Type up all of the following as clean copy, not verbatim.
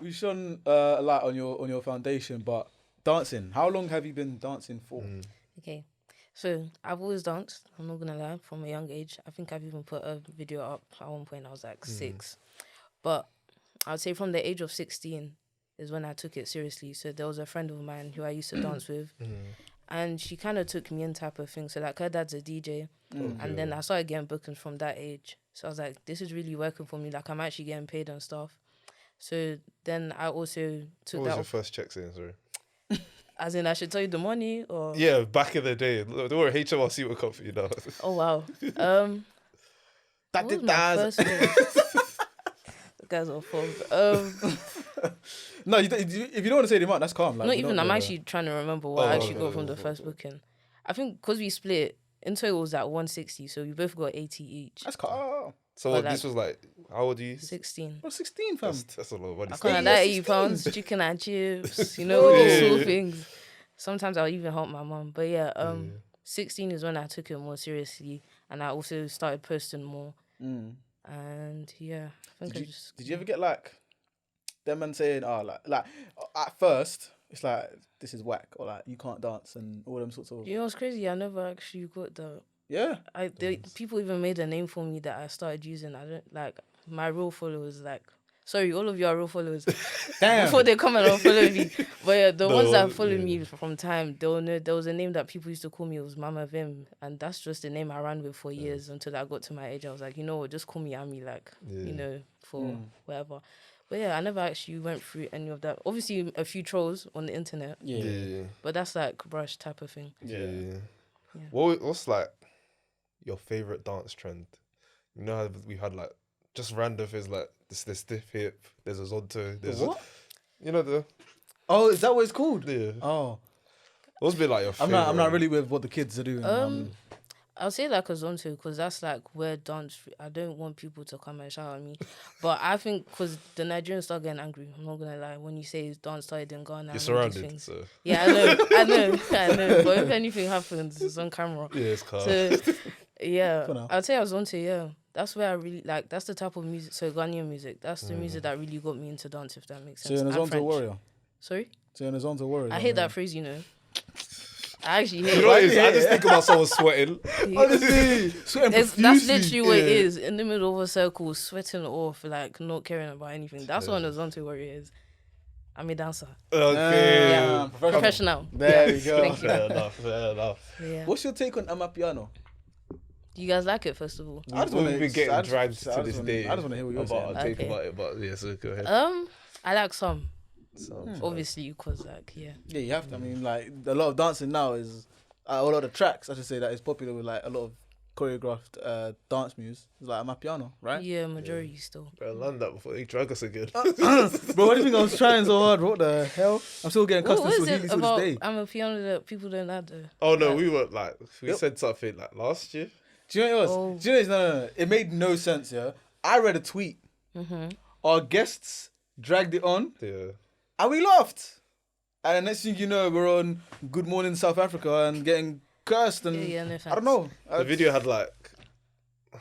we shone a light on your foundation, but dancing. How long have you been dancing for? Okay. So I've always danced. I'm not gonna lie. From a young age, I think I've even put a video up at one point. I was like 6, but I'd say from the age of 16 is when I took it seriously. So there was a friend of mine who I used to dance with, and she kind of took me in type of thing. So like her dad's a DJ, and then I started getting bookings from that age. So I was like, this is really working for me. Like I'm actually getting paid and stuff. So then I also took What that. was your first check saying? Sorry. As in, I should tell you the money or. Yeah, back in the day. Don't worry, HMRC will come for you now. Oh wow. What was my first one? The guys are full. No, if you don't want to say the amount, that's calm. Like, Not you even. know, I'm actually trying to remember what I actually got from the okay. first booking. I think because we split, in total it was at 160, so we both got 80 each. That's calm. So what, this was like, how old are you? 16. Well, 16, fam. That's a lot of money. I still. can't that 80 pounds, chicken and chips, you know, all these sort of things. Sometimes I'll even help my mum. But yeah, 16 is when I took it more seriously, and I also started posting more. And yeah, I think Did you ever get like them man saying, like at first it's like this is whack or like you can't dance and all them sorts of. You know what's crazy? I never actually got that. Yeah. People even made a name for me that I started using. I don't like my real followers. Like, sorry, all of you are real followers. Damn. Before they come and unfollow me, but yeah, the ones that follow me from time, they'll know there was a name that people used to call me. It was Mama Vim, and that's just the name I ran with for years until I got to my age. I was like, you know what, just call me Ami, like you know, for whatever. But yeah, I never actually went through any of that. Obviously, a few trolls on the internet. Yeah. But that's like brush type of thing. Yeah. What's like your favorite dance trend? You know how we had like just random things like the stiff hip. There's a zonto. There's what? You know the. Oh, is that what it's called? Yeah. Oh, What's been like your favorite? I'm not really with what the kids are doing. I'll say like a zonto because that's like where dance. I don't want people to come and shout at me, but I think because the Nigerians start getting angry. I'm not gonna lie. When you say dance started in Ghana, You're surrounded. So. Yeah, I know. But if anything happens, it's on camera. Yeah, it's calm. So yeah, I'd say I was onto That's where I really like. That's the type of music. So Ghanaian music. That's the music that really got me into dance. If that makes sense. So you're a zonto warrior. Sorry. So you're a zonto warrior. I hate that phrase. You know. I actually hate You know what it is? I just think about someone sweating. Honestly, that's literally what it is. In the middle of a circle, sweating off, like not caring about anything. That's what a zonto warrior is. I'm a dancer. Okay. Yeah. Professional. There you go. Thank you. Fair enough. Yeah. What's your take on Amapiano? Do you guys like it, first of all? We've been getting dragged to this day. I just want to hear what you're saying. About take about it, but yeah, so go ahead. I like some. Obviously, because like yeah, you have to. I mean, like a lot of dancing now is a lot of tracks. I should say that is popular with like a lot of choreographed dance moves. It's like Amapiano, right? Yeah, majority still. Bro, land that before they drag us again. Bro, what do you think I was trying so hard? What the hell? I'm still getting What custom is it about this day. Amapiano that people don't add though? Oh no, we were like we said something like last year. Do you know what it was? Oh. Do you know no. It made no sense, yeah. I read a tweet. Our guests dragged it on. Yeah. And we laughed. And the next thing you know, we're on Good Morning South Africa and getting cursed. And no I don't know. The video had like,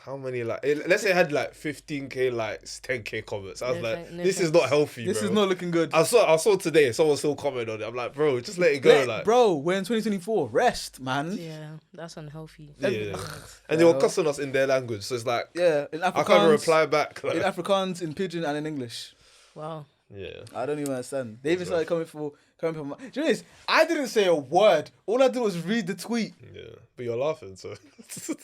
how many like, let's say it had like 15k likes, 10k comments. I was this is not healthy, This bro. is not looking good. I saw today, someone still commented on it. I'm like, bro, just let it go. Bro, we're in 2024. Rest, man. Yeah, that's unhealthy. Yeah. And they were cussing us in their language. So it's like, yeah, in Afrikaans, I can't reply back. In Afrikaans, in Pidgin, and in English. Wow. Yeah. I don't even understand. They even started coming for my... Do you know this? I didn't say a word. All I did was read the tweet. Yeah. But you're laughing, so...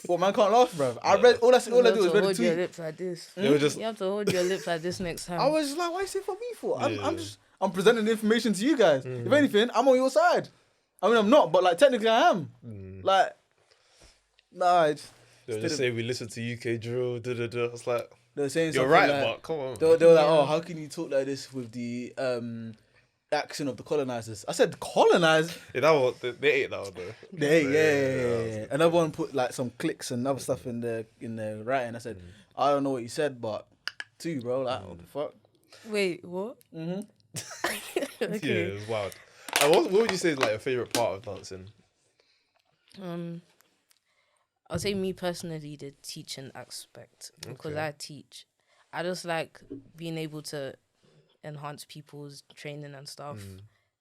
Well, man can't laugh, bro. I read... All I did was read the tweet. Hold your lips like this. They were just... You have to hold your lips like this next time. I was just like, why is it for me for? I'm presenting the information to you guys. If anything, I'm on your side. I mean, I'm not, but like technically I am. Like, nah. They just say we listen to UK drill, I was like... They're saying you're right, but come on. They were like, oh, how can you talk like this with the accent of the colonizers? I said, colonizers? Yeah, that one, they ate that one though. Yeah. Another one put like some clicks and other stuff in the writing. I said, I don't know what you said, but to you, bro, like, what the fuck? Wait, what? Okay. Okay. Yeah, it was wild. What would you say is like your favourite part of dancing? I'll say me personally, the teaching aspect, because I teach. I just like being able to enhance people's training and stuff.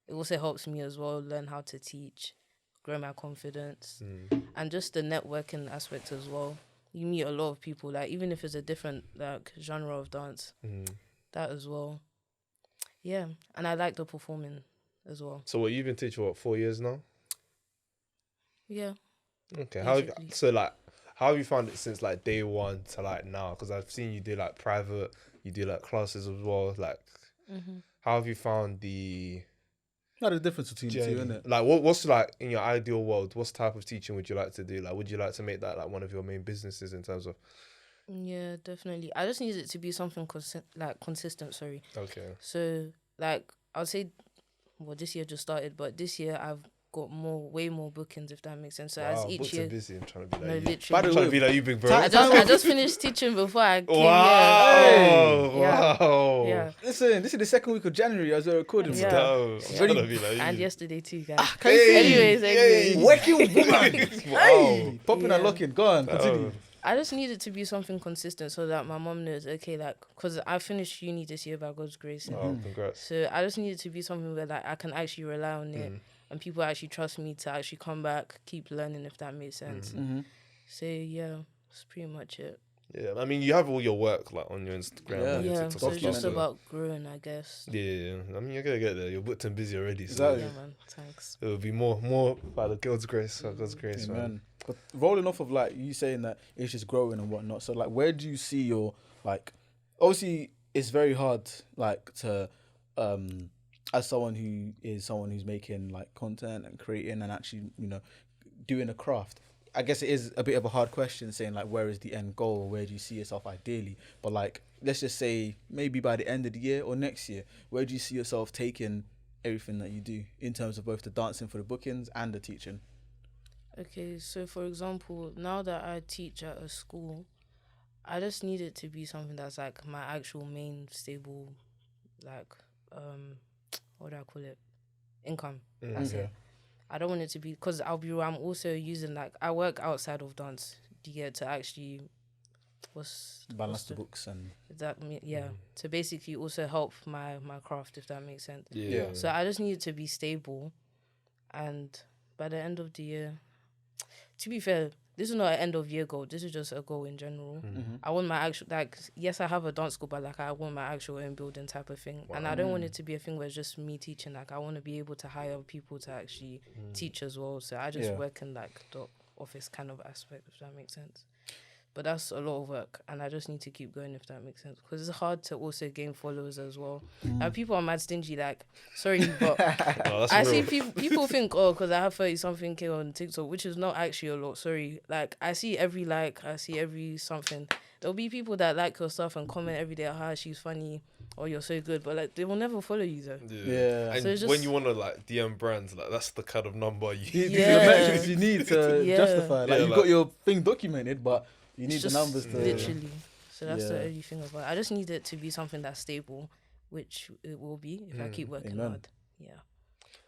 It also helps me as well learn how to teach, grow my confidence, and just the networking aspect as well. You meet a lot of people, like even if it's a different like genre of dance, that as well. Yeah, and I like the performing as well. So what, you've been teaching, what, 4 years now? Yeah. Okay. Basically. How have you found it since like day one to like now? Because I've seen you do like private, you do like classes as well. Like, how have you found the Not the difference between the two, journey? isn't it? Like, what's like in your ideal world? What type of teaching would you like to do? Like, would you like to make that like one of your main businesses in terms of? Yeah, definitely. I just need it to be something consistent. Sorry. Okay. So like I'll say, well, this year just started, but this year I've got way more bookings, if that makes sense. So as each books year, are busy. I'm trying to be no, like you. literally. I'm trying to be like you, big bro. I just finished teaching before I came here. Wow. Yeah. Listen, this is the second week of January as we're recording. Yeah. Dope. I'm trying to be like you. And yesterday too, guys. Hey, Anyways. Working woman. Wow. Hey, popping and Yeah. locking. Go on, continue. I just need it to be something consistent so that my mom knows, okay, like, because I finished uni this year by God's grace. Oh, congrats. So I just need it to be something where like I can actually rely on it and people actually trust me to actually come back, keep learning, if that makes sense. So yeah, that's pretty much it. Yeah, I mean, you have all your work like on your Instagram, Yeah. on your Yeah, TikTok so and it's stuff. just about growing, I guess. Yeah. I mean, you're gonna get there. You're booked and busy already. So Exactly. Yeah, man. Thanks. it will be more by the God's grace. By God's grace, man. Amen. But rolling off of like you saying that it's just growing and whatnot. So like, where do you see your like? Obviously, it's very hard like to as someone who's making like content and creating and actually doing a craft. I guess it is a bit of a hard question saying like where is the end goal or where do you see yourself ideally? But like let's just say maybe by the end of the year or next year, where do you see yourself taking everything that you do in terms of both the dancing for the bookings and the teaching? Okay, so for example, now that I teach at a school, I just need it to be something that's like my actual main stable, like what do I call it? Income. That's it. I don't want it to be, because I'm also using like, I work outside of dance, do you get, to actually, Balance the books and... to basically also help my craft, if that makes sense. Yeah. So I just need it to be stable, and by the end of the year, to be fair, this is not an end of year goal, this is just a goal in general. I want my actual, like, yes, I have a dance school, but like I want my actual own building type of thing. And I don't want it to be a thing where it's just me teaching. Like I want to be able to hire people to actually teach as well. So I just work in like the office kind of aspect, if that makes sense. But that's a lot of work, and I just need to keep going, if that makes sense. Because it's hard to also gain followers as well. And people are mad stingy, like, sorry, but I see people think, oh, because I have 30-something K on TikTok, which is not actually a lot, sorry. Like, I see every like, I see every something. There'll be people that like your stuff and comment every day, hi, she's funny, or you're so good, but like, they will never follow you, though. Yeah. And so when you want to like DM brands, like that's the kind of number you The metrics you need to justify. Like, you've got your thing documented, but... You need the numbers to... Literally. So that's the only thing about it. I just need it to be something that's stable, which it will be if I keep working hard. Yeah.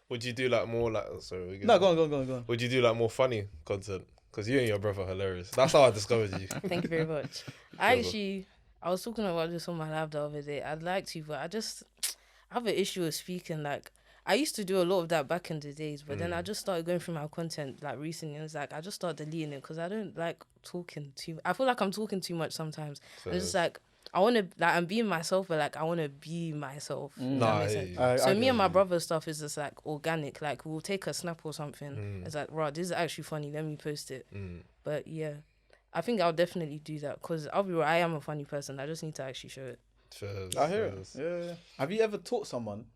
Would you do like more like... Sorry. No, go on. Would you do like more funny content? Because you and your brother are hilarious. That's how I discovered you. Thank you very much. I was talking about this on my live the other day. I'd like to, but I have an issue with speaking. Like, I used to do a lot of that back in the days, but then I just started going through my content like recently, and it's like I just started deleting it because I don't like talking too. I feel like I'm talking too much sometimes. So it's just like I want to, like, I'm being myself, but like I want to be myself. So me and my brother's stuff is just like organic. Like we'll take a snap or something. It's like, right, this is actually funny. Let me post it. But yeah, I think I'll definitely do that because I'll be right. I am a funny person. I just need to actually show it. I hear it. Yeah. Have you ever taught someone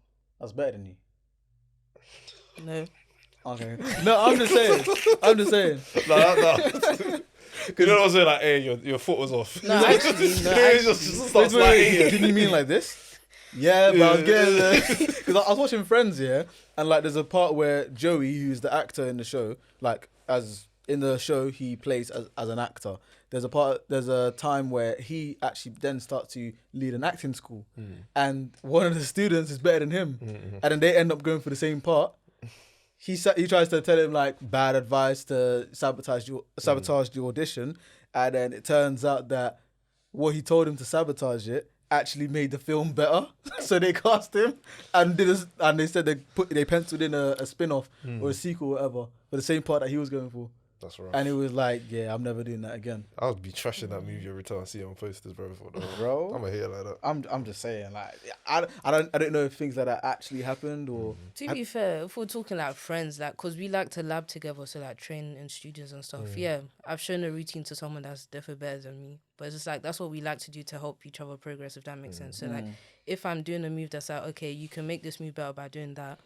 that's better than you? No. Okay. No, I'm just saying. No. You know what I'm saying? Like, hey, your foot was off. No, actually. Just starts like, didn't you mean like this? Yeah, but I was getting there. Because I was watching Friends, yeah, and like there's a part where Joey, who's the actor in the show, like as in the show he plays as an actor. There's a time where he actually then starts to lead an acting school, and one of the students is better than him, and then they end up going for the same part. He tries to tell him like bad advice to sabotage the audition, and then it turns out that what he told him to sabotage it actually made the film better. So they cast him and they said they penciled in a spin-off or a sequel or whatever for the same part that he was going for. That's right. And it was like, yeah, I'm never doing that again. I would be trashing that movie every time I see it on posters, bro. Bro, I'm a hater like that. I'm just saying, like, I don't know if things like that actually happened or. To be fair, if we're talking like friends, like, cause we like to lab together, so like train in studios and stuff. Yeah, I've shown a routine to someone that's definitely better than me, but it's just like that's what we like to do to help each other progress, if that makes sense. So like, if I'm doing a move that's like, okay, you can make this move better by doing that,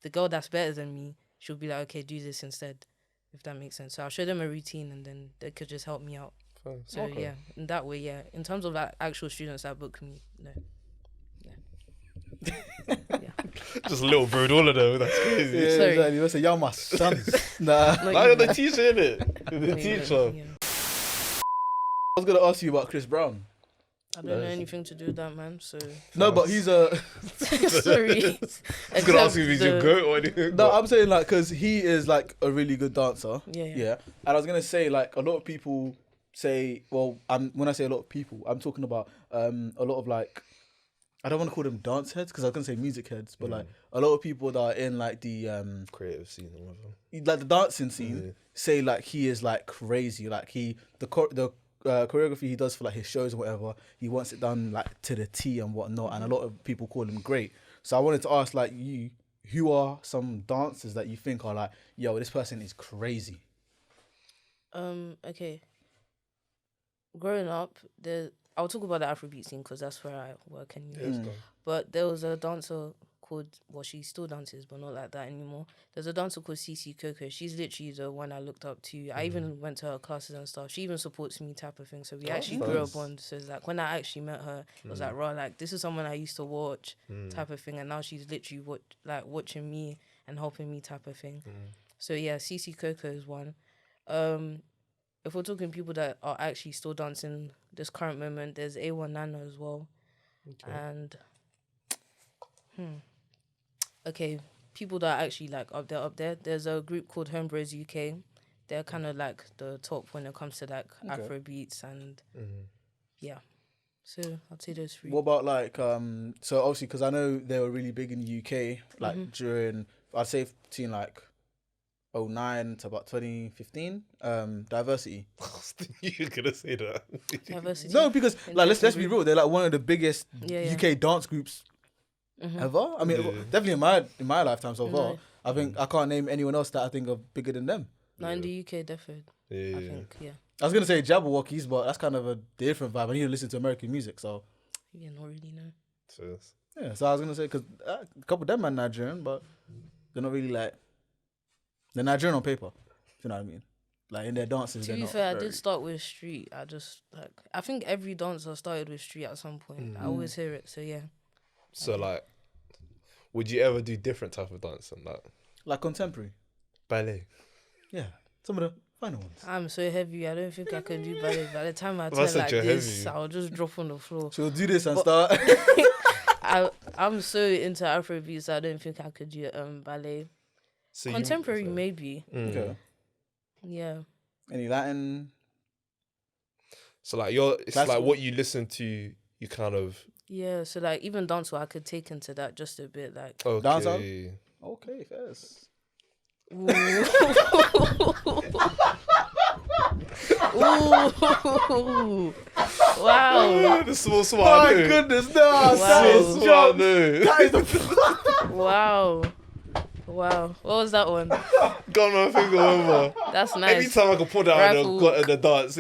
the girl that's better than me, she'll be like, okay, do this instead. If that makes sense. So I'll show them a routine and then they could just help me out. Fine. So yeah, in that way, yeah. In terms of like actual students that book me, no. Yeah. Just little bird, all of them. That's crazy. Yeah, Sorry. exactly. You say, y'all my sons. Nah. Like you're the teacher, innit? You're the teacher. Yeah. I was gonna ask you about Chris Brown. I don't know anything to do with that, man. So No, but he's a. sorry. I was gonna ask you if he's your goat or anything. No, I'm saying like because he is like a really good dancer. Yeah. And I was gonna say like a lot of people say, well, when I say a lot of people, I'm talking about a lot of like, I don't want to call them dance heads because I was gonna say music heads, but like a lot of people that are in like the creative scene or whatever, like the dancing scene, say like he is like crazy. Like the choreography he does for like his shows and whatever, he wants it done like to the T and whatnot, and a lot of people call him great. So I wanted to ask like you, who are some dancers that you think are like, yo, this person is crazy? Okay. Growing up, I'll talk about the Afrobeat scene because that's where I work anyways. But there was a dancer called, well, she still dances, but not like that anymore. There's a dancer called CC Coco. She's literally the one I looked up to. I even went to her classes and stuff. She even supports me type of thing. So we actually grew up on. So it's like when I actually met her, it was like, raw, like this is someone I used to watch type of thing. And now she's literally watching me and helping me type of thing. So yeah, CC Coco is one. If we're talking people that are actually still dancing this current moment, there's A1 Nana as well. Okay. And okay, people that are actually like up there. There's a group called Homebrews UK. They're kind of like the top when it comes to like Afro beats and yeah. So I'd say those three. What about like so obviously because I know they were really big in the UK like during, I'd say between like 2009 to about 2015, Diversity. You were gonna say that. Diversity. No, because like let's be real, they're like one of the biggest UK dance groups ever. I mean, definitely in my lifetime so far. I think I can't name anyone else that I think are bigger than them. No, in the UK, definitely. Yeah. I think, yeah. I was gonna say Jabberwockies, but that's kind of a different vibe. I need to listen to American music, so Yeah, not really, no. so I was gonna say because a couple of them are Nigerian, but they're not really like, they're Nigerian on paper. If you know what I mean? Like in their dances. To be fair, I did start with street. I think every dancer started with street at some point. I always hear it, so yeah. So like, would you ever do different type of dance than that? Like contemporary? Ballet. Yeah, some of the final ones. I'm so heavy. I don't think I can do ballet. By the time I turn like this, I'll just drop on the floor. So we'll do this and start. I'm so into Afrobeats. I don't think I could do ballet. So contemporary, maybe. Okay. Yeah. Any Latin? So like it's classical? Like what you listen to, you kind of. Yeah, so like even dancehall, I could take into that just a bit, like. Okay. Dancehall? Okay, yes. Ooh. Wow. The small My goodness, no. Wow. That is the Wow. What was that one? Got my finger over. That's nice. Anytime I can put that on the dance,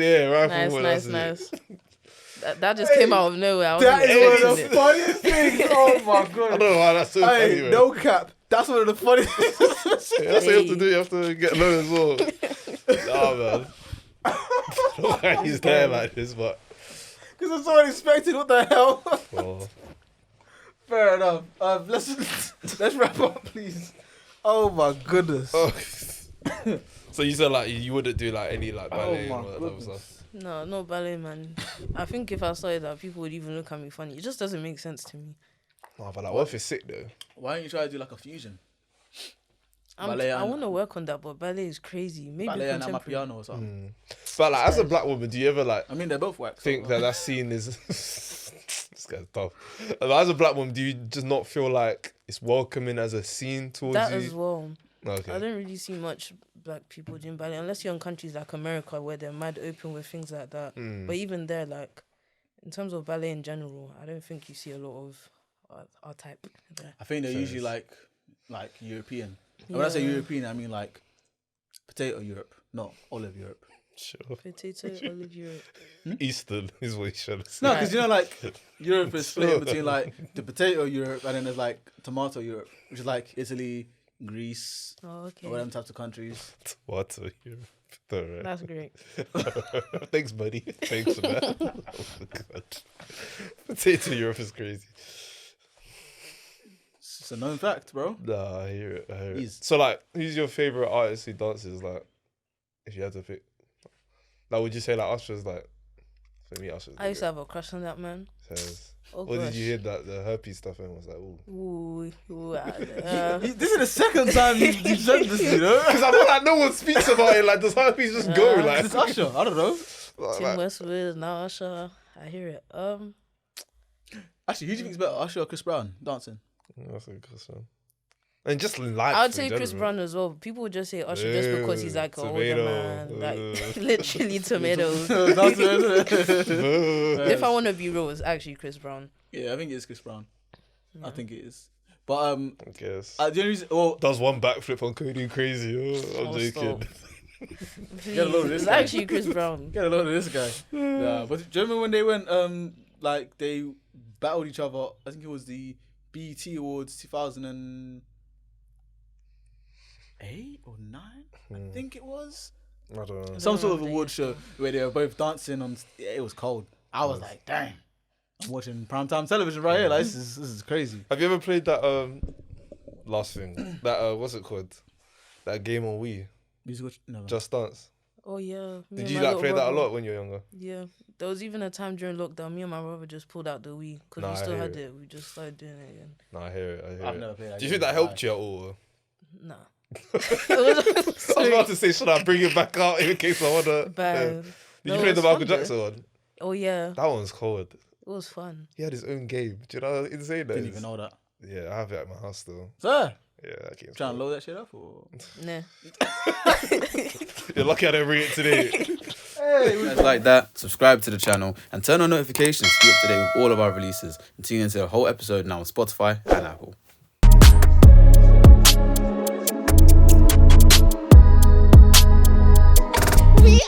Nice. That just came out of nowhere. That is one of the funniest things. Oh my god. I don't know why that's so funny, man. No cap. That's one of the funniest things. That's what you have to do. You have to get low as well. Nah, man. I don't know why he's there like this, but. Because I'm so unexpected. What the hell? Oh. Fair enough. Let's wrap up, please. Oh my goodness. Oh. So you said like you wouldn't do like any like ballet and all that type of stuff? No, not ballet, man. I think if I started that, people would even look at me funny. It just doesn't make sense to me. No, but like, what if it's sick though? Why don't you try to do like a fusion? I want to work on that, but ballet is crazy. Maybe ballet and contemporary. Amapiano or something. But like, as a black woman, do you ever like? I mean, they're both wax. Think that scene is. It's guy's tough. As a black woman, do you just not feel like it's welcoming as a scene towards That you? as well. Okay. I don't really see much black people doing ballet unless you're in countries like America where they're mad open with things like that. But even there, like in terms of ballet in general, I don't think you see a lot of our type there. I think they're usually like European. And when I say European, I mean like potato Europe, not olive Europe. Sure. Potato, olive Europe. Eastern is what he's trying to say. No, because you know, like Europe is split between like the potato Europe and then there's like tomato Europe, which is like Italy, Greece, Oh, okay. or them types of countries. Tomato Europe. Alright. That's great. Thanks, buddy. Thanks for that. Oh my God. Potato Europe is crazy. It's a known fact, bro. Nah, I hear it. He's- So, like, who's your favorite artist who dances? Like, if you had to pick, like, would you say like Usher's like? For me, Usher's. I used to have a crush on that man. Says, Oh, or gosh. did you hear that the herpes stuff and was like, ooh? This is the second time you said this, you know? Because I feel like no one speaks about it. Like, does herpes just go? Like, It's Usher. I don't know. Tim Westwood, now Usher. I hear it. Actually, who do you think is better, Usher or Chris Brown dancing? that's a good question. And just life. I would in say Chris general. Brown as well. People would just say Usher just because he's like an older Tomato. man. Like, literally tomatoes. Yeah, If I want to be real, it's actually Chris Brown. I think it is Chris Brown. I think it is. But I guess. the only reason, well, Does one backflip on Cody Crazy? Oh, I'm Oh, joking. stop. Get a load of this It's guy. actually Chris Brown. get a load of this guy. Yeah, but do you remember when they went like they battled each other? I think it was the BET Awards 2008 or 9. I think it was I don't know. some sort of remember award show where they were both dancing on. Yeah, it was cold. I was like, dang, I'm watching primetime television right here. Like this is crazy. Have you ever played that last thing? That what's it called? That game on Wii, Musical, no. Just Dance. Oh, yeah. Me Did and you my like little play that a brother. lot when you were younger? Yeah. There was even a time during lockdown, me and my brother just pulled out the Wii because Nah, we I still hear had it. it. We just started doing it again. No, I hear it. I've never played that. Do you game think that in my helped life. you at all? Nah. I was about to say, should I bring it back out in case I wanna? Bad. Did No, you play it the was Michael fun, though. Jackson one? Oh, yeah. That one's cold. It was fun. He had his own game. Do you know how insane that Didn't is? even know that. Yeah, I have it at my house still. Sir, Yeah, that game's trying to cold. load that shit up or? Nah. You're lucky I didn't bring it today. Hey, like that, subscribe to the channel and turn on notifications to be up to date with all of our releases. And tune into the whole episode now on Spotify and Apple. We